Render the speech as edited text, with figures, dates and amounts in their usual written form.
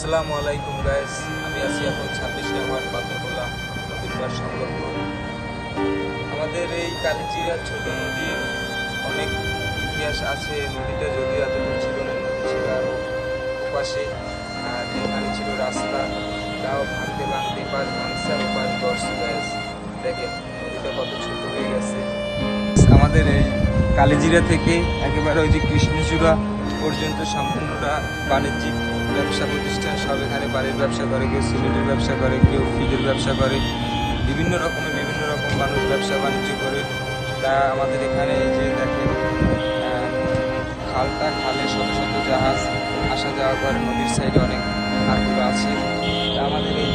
আসসালামু আলাইকুম গাইস, আমি আছি এখন 26 নম্বর পাথরবোলা নদীর পার সংলগ্ন। আমাদের এই কালিজিরা ছোট নদীর অনেক ইতিহাস আছে। নদীটা যদিও এতটুকু ছিল না, নদী ছিল আরও ওপাশে, আর এখানে ছিল রাস্তা। তাও ভাঙতে ভাঙতে পাশ ভাঙছে আর ওপাশ গড়ছে। গাইস দেখেন নদীটা কত ছোট হয়ে গেছে। আমাদের এই কালিজিরা থেকে একেবারে ওই যে কৃষ্ণচূড়া পর্যন্ত সম্পূর্ণটা বাণিজ্যিক ব্যবসা প্রতিষ্ঠান। সব এখানে বাড়ির ব্যবসা করে, কেউ সিমেন্টের ব্যবসা করে, কেউ ফিডের ব্যবসা করে, বিভিন্ন রকম মানুষ ব্যবসা বাণিজ্য করে। তা আমাদের এখানে এই যে দেখেন খালে শত শত জাহাজ আসা যাওয়া করে, নদীর সাইডে অনেক খালগুলো আছে। তা আমাদের এই